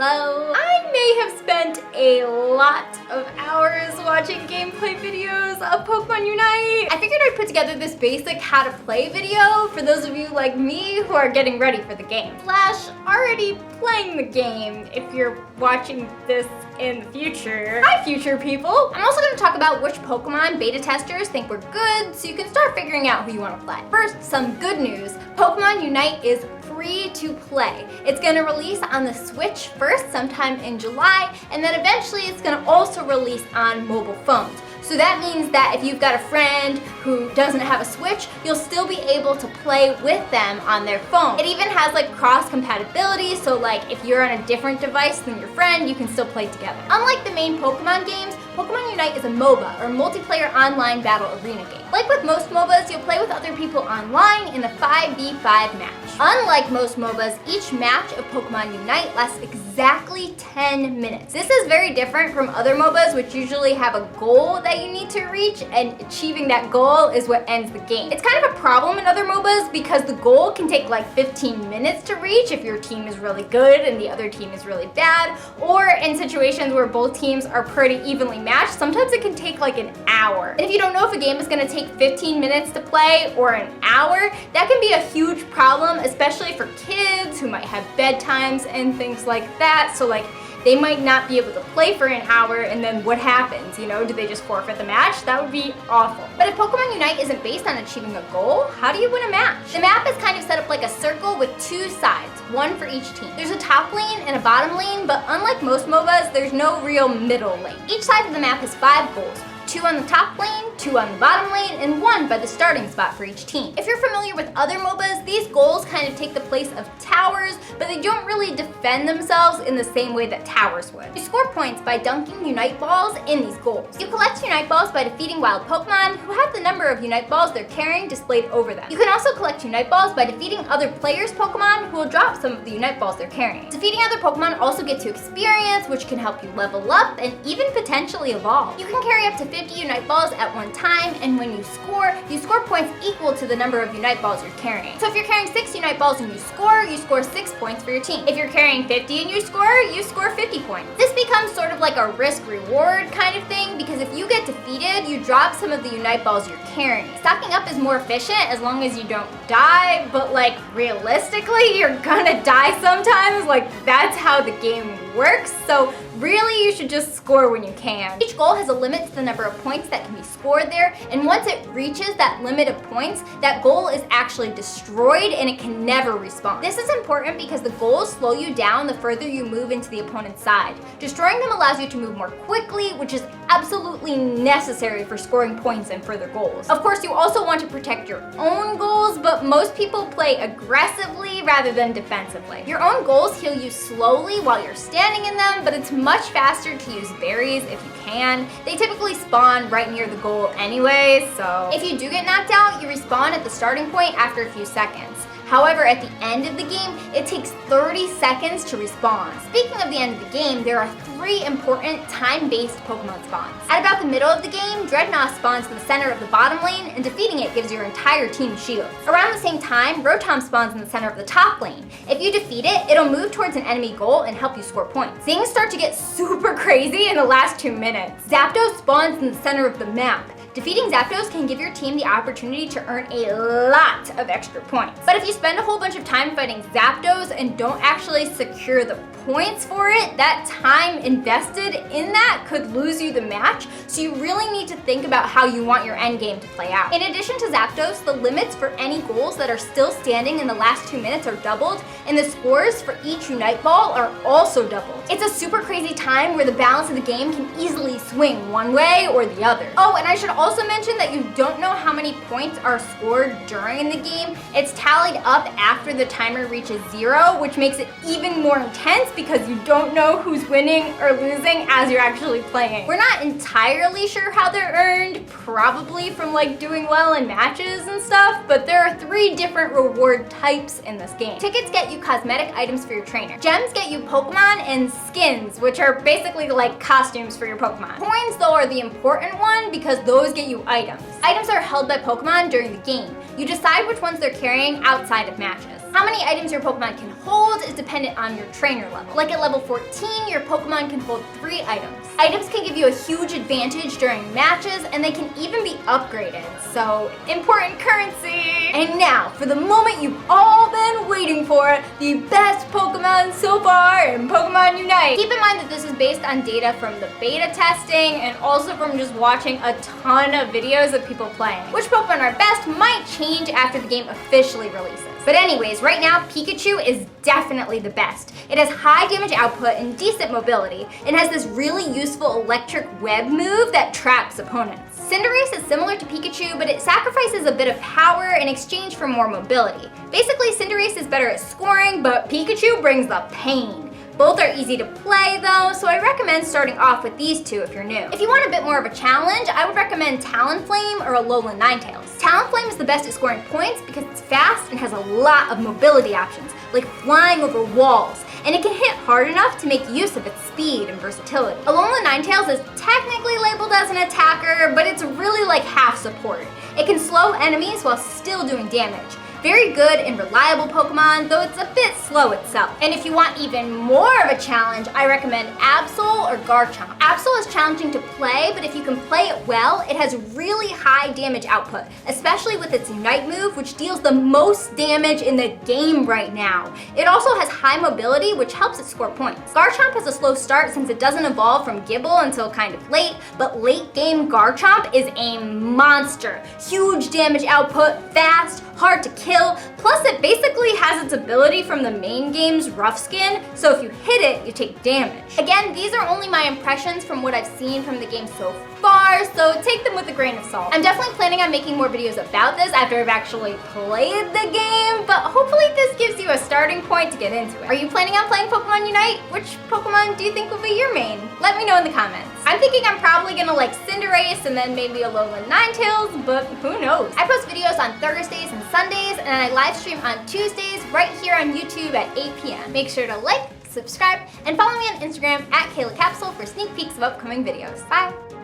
Hello. I may have spent a lot of hours watching gameplay videos of Pokemon Unite. I figured I'd put together this basic how to play video for those of you like me who are getting ready for the game. Slash, already playing the game if you're watching this in the future. Hi, future people. I'm also going to talk about which Pokemon beta testers think we're good so you can start figuring out who you want to play. First, some good news. Pokemon Unite is free to play. It's going to release on the Switch first sometime in July, and then eventually it's going to also release on mobile phones. So that means that if you've got a friend who doesn't have a Switch, you'll still be able to play with them on their phone. It even has like cross compatibility, so like if you're on a different device than your friend, you can still play together. Unlike the main Pokemon games, Pokemon Unite is a MOBA, or multiplayer online battle arena game. Like with most MOBAs, you'll play with other people online in a 5v5 match. Unlike most MOBAs, each match of Pokemon Unite lasts exactly 10 minutes. This is very different from other MOBAs, which usually have a goal that you need to reach, and achieving that goal is what ends the game. It's kind of a problem in other MOBAs because the goal can take like 15 minutes to reach if your team is really good and the other team is really bad, or in situations where both teams are pretty evenly matched, sometimes it can take like an hour. And if you don't know if a game is going to take 15 minutes to play or an hour, that can be a huge problem, especially for kids who might have bedtimes and things like that. So like they might not be able to play for an hour, and then what happens? You know, do they just forfeit the match? That would be awful. But if Pokemon Unite isn't based on achieving a goal, how do you win a match? The map is kind of set up like a circle with two sides, one for each team. There's a top lane and a bottom lane, but unlike most MOBAs, there's no real middle lane. Each side of the map has 5 goals. 2 on the top lane, 2 on the bottom lane, and 1 by the starting spot for each team. If you're familiar with other MOBAs, these goals kind of take the place of towers, but they don't really defend themselves in the same way that towers would. You score points by dunking Unite balls in these goals. You collect Unite balls by defeating wild Pokemon who have the number of Unite balls they're carrying displayed over them. You can also collect Unite balls by defeating other players' Pokemon who will drop some of the Unite balls they're carrying. Defeating other Pokemon also gets you experience, which can help you level up and even potentially evolve. You can carry up to 50 Unite balls at one time, and when you score points equal to the number of Unite balls you're carrying. So if you're carrying 6 Unite balls and you score 6 points for your team. If you're carrying 50 and you score 50 points. This becomes sort of like a risk-reward kind of thing, because if you get defeated, you drop some of the Unite balls you're carrying. Stocking up is more efficient as long as you don't die, but like realistically, you're gonna die sometimes. Like that's how the game works. So really, you should just score when you can. Each goal has a limit to the number of points that can be scored there, and once it reaches that limit of points, that goal is actually destroyed and it can never respawn. This is important because the goals slow you down the further you move into the opponent's side. Destroying them allows you to move more quickly, which is absolutely necessary for scoring points and further goals. Of course, you also want to protect your own goals, but most people play aggressively rather than defensively. Your own goals heal you slowly while you're standing in them, but it's much faster to use berries if you can. They typically spawn right near the goal anyway, so if you do get knocked out, you respawn at the starting point after a few seconds. However, at the end of the game, it takes 30 seconds to respawn. Speaking of the end of the game, there are 3 important time-based Pokemon spawns. At about the middle of the game, Dreadnought spawns in the center of the bottom lane, and defeating it gives your entire team shields. Around the same time, Rotom spawns in the center of the top lane. If you defeat it, it'll move towards an enemy goal and help you score points. Things start to get super crazy in the last 2 minutes. Zapdos spawns in the center of the map. Defeating Zapdos can give your team the opportunity to earn a lot of extra points. But if you spend a whole bunch of time fighting Zapdos and don't actually secure the points for it, that time invested in that could lose you the match, so you really need to think about how you want your end game to play out. In addition to Zapdos, the limits for any goals that are still standing in the last 2 minutes are doubled, and the scores for each Unite ball are also doubled. It's a super crazy time where the balance of the game can easily swing one way or the other. Oh, and I should also mention that you don't know how many points are scored during the game. It's tallied up after the timer reaches 0, which makes it even more intense because you don't know who's winning or losing as you're actually playing. We're not entirely sure how they're earned, probably from like doing well in matches and stuff, but there are 3 different reward types in this game. Tickets get you cosmetic items for your trainer. Gems get you Pokemon, and skins, which are basically like costumes for your Pokemon. Coins, though, are the important one because those get you items. Items are held by Pokemon during the game. You decide which ones they're carrying outside of matches. How many items your Pokemon can hold is dependent on your trainer level. Like at level 14, your Pokemon can hold 3 items. Items can give you a huge advantage during matches, and they can even be upgraded, so important currency! And now, for the moment you've all been waiting for, the best Pokemon so far in Pokemon Unite! Keep in mind that this is based on data from the beta testing, and also from just watching a ton of videos of people playing. Which Pokemon are best might change after the game officially releases. But anyways, right now, Pikachu is definitely the best. It has high damage output and decent mobility. It has this really useful electric web move that traps opponents. Cinderace is similar to Pikachu, but it sacrifices a bit of power in exchange for more mobility. Basically, Cinderace is better at scoring, but Pikachu brings the pain. Both are easy to play though, so I recommend starting off with these two if you're new. If you want a bit more of a challenge, I would recommend Talonflame or Alolan Ninetales. Talonflame is the best at scoring points because it's fast and has a lot of mobility options, like flying over walls, and it can hit hard enough to make use of its speed and versatility. Alolan Ninetales is technically labeled as an attacker, but it's really like half support. It can slow enemies while still doing damage. Very good and reliable Pokemon, though it's a bit slow itself. And if you want even more of a challenge, I recommend Absol or Garchomp. Absol is challenging to play, but if you can play it well, it has really high damage output, especially with its Unite move, which deals the most damage in the game right now. It also has high mobility, which helps it score points. Garchomp has a slow start since it doesn't evolve from Gible until kind of late, but late game Garchomp is a monster. Huge damage output, fast, hard to kill, plus it basically has its ability from the main game's Rough Skin, so if you hit it, you take damage. Again, these are only my impressions from what I've seen from the game so far, so take them with a grain of salt. I'm definitely planning on making more videos about this after I've actually played the game, but hopefully this gives you a starting point to get into it. Are you planning on playing Pokemon Unite? Which Pokemon do you think will be your main? Let me know in the comments. I'm thinking I'm probably gonna like Cinderace and then maybe Alolan Ninetales, but who knows? I post videos on Thursdays and Sundays, and I live stream on Tuesdays right here on YouTube at 8 p.m. Make sure to like, subscribe, and follow me on Instagram at KaylaCapsule for sneak peeks of upcoming videos. Bye!